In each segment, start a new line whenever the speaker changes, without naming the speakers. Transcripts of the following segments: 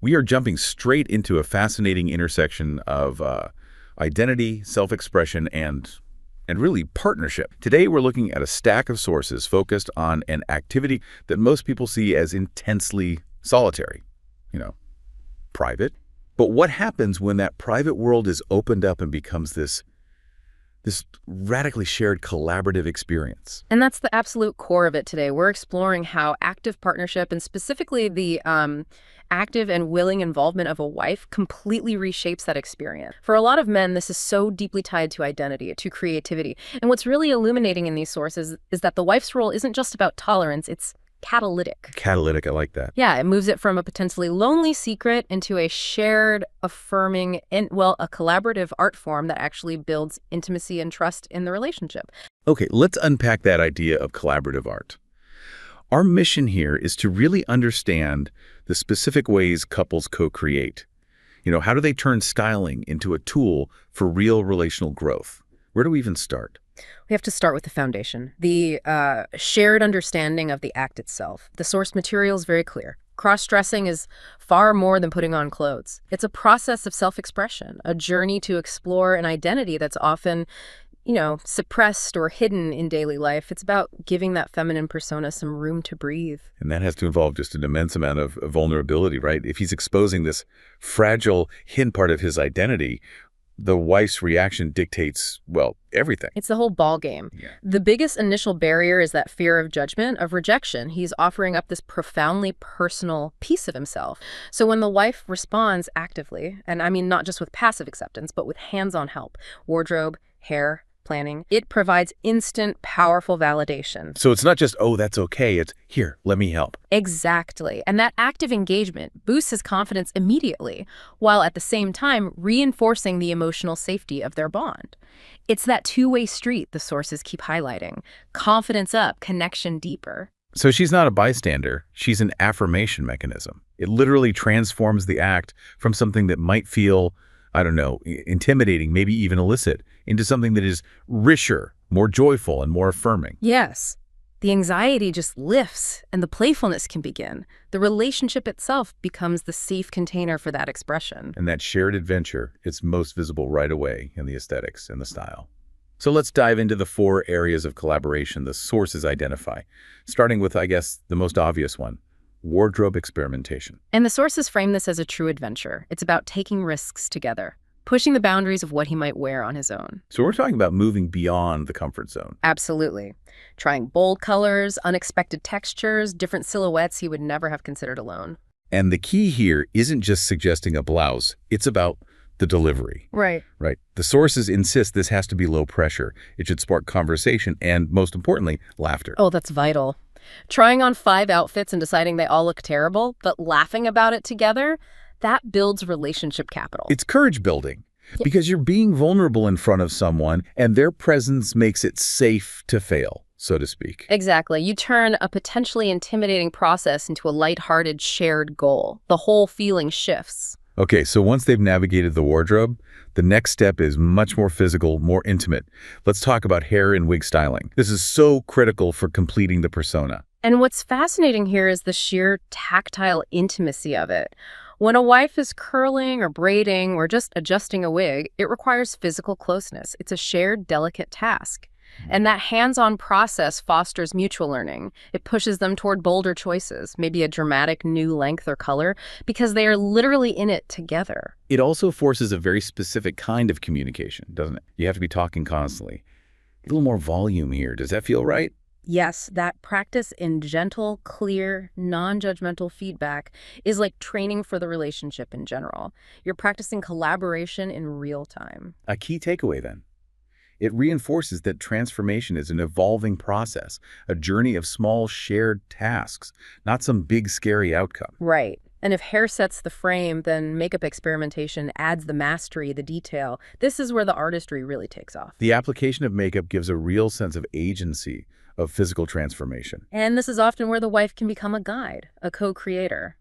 We are jumping straight into a fascinating intersection of identity, self-expression, and really partnership. Today, we're looking at a stack of sources focused on an activity that most people see as intensely solitary, private. But what happens when that private world is opened up and becomes this radically shared collaborative experience?
And that's the absolute core of it today. We're exploring how active partnership and specifically the active and willing involvement of a wife completely reshapes that experience. For a lot of men, this is so deeply tied to identity, to creativity. And what's really illuminating in these sources is that the wife's role isn't just about tolerance, it's catalytic.
Catalytic, I like that.
Yeah, it moves it from a potentially lonely secret into a shared, affirming, and, well, a collaborative art form that actually builds intimacy and trust in the relationship.
Okay, let's unpack that idea of collaborative art. Our mission here is to really understand the specific ways couples co-create. How do they turn styling into a tool for real relational growth? Where do we even start?
We have to start with the foundation, the shared understanding of the act itself. The source material is very clear. Cross-dressing is far more than putting on clothes. It's a process of self-expression, a journey to explore an identity that's often, suppressed or hidden in daily life. It's about giving that feminine persona some room to breathe.
And that has to involve just an immense amount of vulnerability, right? If he's exposing this fragile, hidden part of his identity, the wife's reaction dictates, well, everything.
It's the whole ball game.
Yeah.
The biggest initial barrier is that fear of judgment, of rejection. He's offering up this profoundly personal piece of himself. So when the wife responds actively, and I mean not just with passive acceptance, but with hands-on help, wardrobe, hair, planning, it provides instant, powerful validation.
So it's not just, oh, that's okay. It's, here, let me help.
Exactly. And that active engagement boosts his confidence immediately, while at the same time reinforcing the emotional safety of their bond. It's that two-way street the sources keep highlighting. Confidence up, connection deeper.
So she's not a bystander. She's an affirmation mechanism. It literally transforms the act from something that might feel, intimidating, maybe even illicit, into something that is richer, more joyful, and more affirming.
Yes. The anxiety just lifts, and the playfulness can begin. The relationship itself becomes the safe container for that expression.
And that shared adventure, it's most visible right away in the aesthetics and the style. So let's dive into the 4 areas of collaboration the sources identify, starting with, I guess, the most obvious one: wardrobe experimentation.
And the sources frame this as a true adventure. It's about taking risks together, pushing the boundaries of what he might wear on his own.
So we're talking about moving beyond the comfort zone.
Absolutely. Trying bold colors, unexpected textures, different silhouettes he would never have considered alone.
And the key here isn't just suggesting a blouse. It's about the delivery.
Right.
Right. The sources insist this has to be low pressure. It should spark conversation and, most importantly, laughter.
Oh, that's vital. Trying on 5 outfits and deciding they all look terrible, but laughing about it together, that builds relationship capital.
It's courage building because you're being vulnerable in front of someone and their presence makes it safe to fail, so to speak.
Exactly. You turn a potentially intimidating process into a lighthearted shared goal. The whole feeling shifts.
Okay, so once they've navigated the wardrobe, the next step is much more physical, more intimate. Let's talk about hair and wig styling. This is so critical for completing the persona.
And what's fascinating here is the sheer tactile intimacy of it. When a wife is curling or braiding or just adjusting a wig, it requires physical closeness. It's a shared, delicate task. And that hands-on process fosters mutual learning. It pushes them toward bolder choices, maybe a dramatic new length or color, because they are literally in it together.
It also forces a very specific kind of communication, doesn't it? You have to be talking constantly. A little more volume here. Does that feel right?
Yes, that practice in gentle, clear, non-judgmental feedback is like training for the relationship in general. You're practicing collaboration in real time.
A key takeaway then. It reinforces that transformation is an evolving process, a journey of small shared tasks, not some big scary outcome.
Right. And if hair sets the frame, then makeup experimentation adds the mastery, the detail. This is where the artistry really takes off.
The application of makeup gives a real sense of agency, of physical transformation.
And this is often where the wife can become a guide, a co-creator.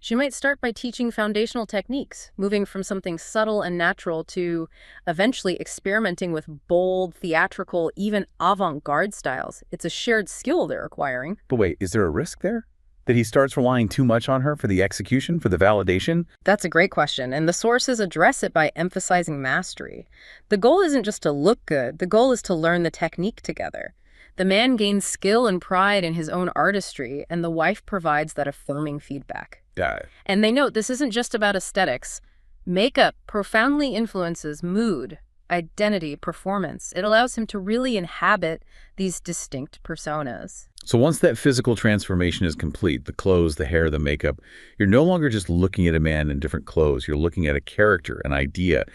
She might start by teaching foundational techniques, moving from something subtle and natural to eventually experimenting with bold, theatrical, even avant-garde styles. It's a shared skill they're acquiring.
But wait, is there a risk there? That he starts relying too much on her for the execution, for the validation?
That's a great question, and the sources address it by emphasizing mastery. The goal isn't just to look good, the goal is to learn the technique together. The man gains skill and pride in his own artistry, and the wife provides that affirming feedback.
Yeah.
And they note this isn't just about aesthetics. Makeup profoundly influences mood, identity, performance. It allows him to really inhabit these distinct personas.
So once that physical transformation is complete, the clothes, the hair, the makeup, you're no longer just looking at a man in different clothes. You're looking at a character, an idea.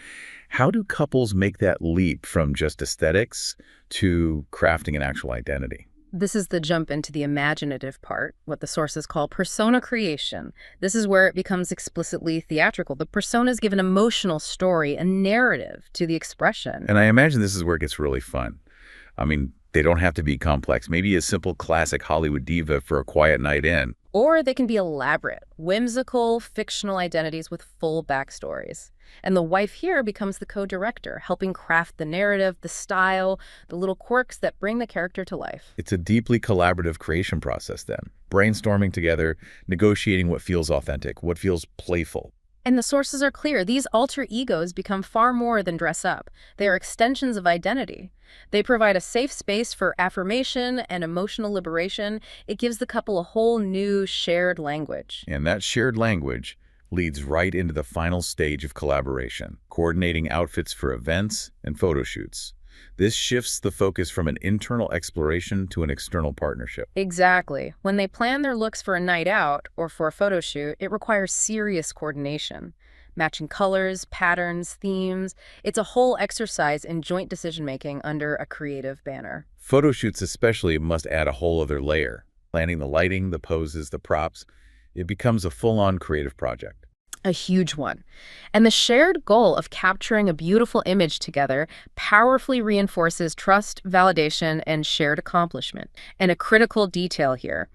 How do couples make that leap from just aesthetics to crafting an actual identity?
This is the jump into the imaginative part, what the sources call persona creation. This is where it becomes explicitly theatrical. The personas give an emotional story, a narrative to the expression.
And I imagine this is where it gets really fun. I mean, they don't have to be complex. Maybe a simple classic Hollywood diva for a quiet night in.
Or they can be elaborate, whimsical, fictional identities with full backstories. And the wife here becomes the co-director, helping craft the narrative, the style, the little quirks that bring the character to life.
It's a deeply collaborative creation process then. Brainstorming together, negotiating what feels authentic, what feels playful.
And the sources are clear. These alter egos become far more than dress up. They are extensions of identity. They provide a safe space for affirmation and emotional liberation. It gives the couple a whole new shared language.
And that shared language leads right into the final stage of collaboration, coordinating outfits for events and photo shoots. This shifts the focus from an internal exploration to an external partnership.
Exactly. When they plan their looks for a night out or for a photo shoot, it requires serious coordination. Matching colors, patterns, themes. It's a whole exercise in joint decision-making under a creative banner.
Photo shoots especially must add a whole other layer. Planning the lighting, the poses, the props. It becomes a full-on creative project.
A huge one. And the shared goal of capturing a beautiful image together powerfully reinforces trust, validation, and shared accomplishment. And a critical detail here,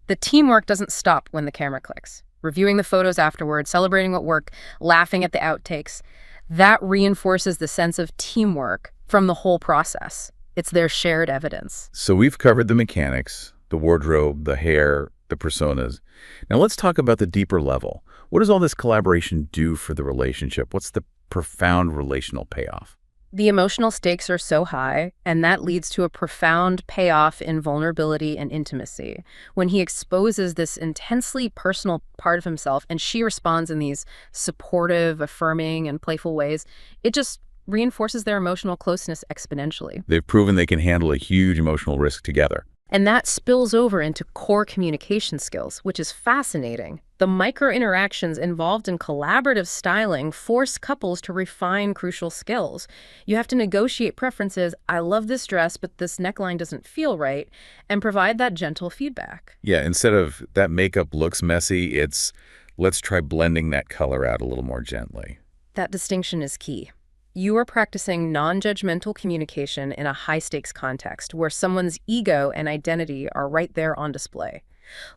the teamwork doesn't stop when the camera clicks. Reviewing the photos afterward, celebrating what worked, laughing at the outtakes, that reinforces the sense of teamwork from the whole process. It's their shared evidence.
So we've covered the mechanics, the wardrobe, the hair, the personas. Now let's talk about the deeper level. What does all this collaboration do for the relationship? What's the profound relational payoff?
The emotional stakes are so high, and that leads to a profound payoff in vulnerability and intimacy. When he exposes this intensely personal part of himself, and she responds in these supportive, affirming, and playful ways, it just reinforces their emotional closeness exponentially.
They've proven they can handle a huge emotional risk together.
And that spills over into core communication skills, which is fascinating. The micro-interactions involved in collaborative styling force couples to refine crucial skills. You have to negotiate preferences. I love this dress, but this neckline doesn't feel right, and provide that gentle feedback.
Yeah, instead of that makeup looks messy, it's let's try blending that color out a little more gently.
That distinction is key. You are practicing non-judgmental communication in a high-stakes context where someone's ego and identity are right there on display.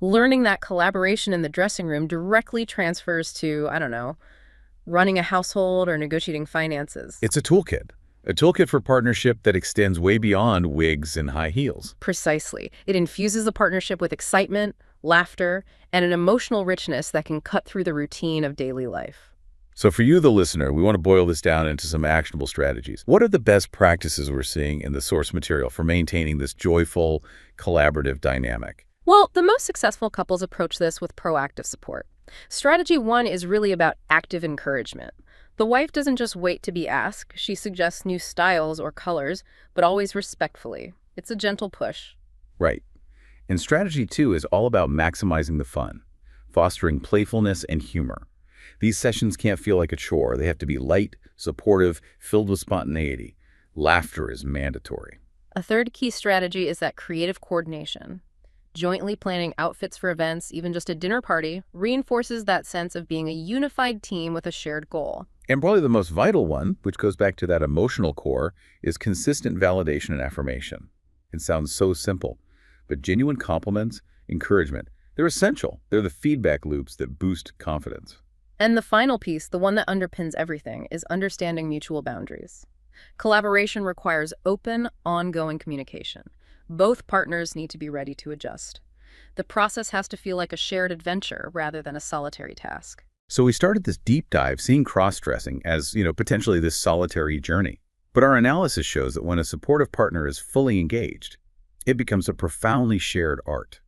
Learning that collaboration in the dressing room directly transfers to, I don't know, running a household or negotiating finances.
It's a toolkit for partnership that extends way beyond wigs and high heels.
Precisely. It infuses the partnership with excitement, laughter, and an emotional richness that can cut through the routine of daily life.
So for you, the listener, we want to boil this down into some actionable strategies. What are the best practices we're seeing in the source material for maintaining this joyful, collaborative dynamic?
Well, the most successful couples approach this with proactive support. Strategy 1 is really about active encouragement. The wife doesn't just wait to be asked. She suggests new styles or colors, but always respectfully. It's a gentle push.
Right. And strategy 2 is all about maximizing the fun, fostering playfulness and humor. These sessions can't feel like a chore. They have to be light, supportive, filled with spontaneity. Laughter is mandatory.
A third key strategy is that creative coordination. Jointly planning outfits for events, even just a dinner party, reinforces that sense of being a unified team with a shared goal.
And probably the most vital one, which goes back to that emotional core, is consistent validation and affirmation. It sounds so simple, but genuine compliments, encouragement, they're essential. They're the feedback loops that boost confidence.
And the final piece, the one that underpins everything, is understanding mutual boundaries. Collaboration requires open, ongoing communication. Both partners need to be ready to adjust. The process has to feel like a shared adventure rather than a solitary task.
So we started this deep dive seeing cross-dressing as, potentially this solitary journey. But our analysis shows that when a supportive partner is fully engaged, it becomes a profoundly shared art,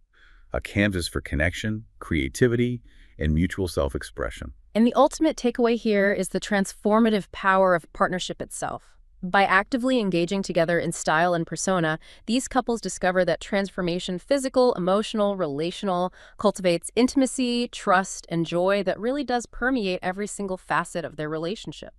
a canvas for connection, creativity, and mutual self-expression.
And the ultimate takeaway here is the transformative power of partnership itself. By actively engaging together in style and persona, these couples discover that transformation, physical, emotional, relational, cultivates intimacy, trust, and joy that really does permeate every single facet of their relationship.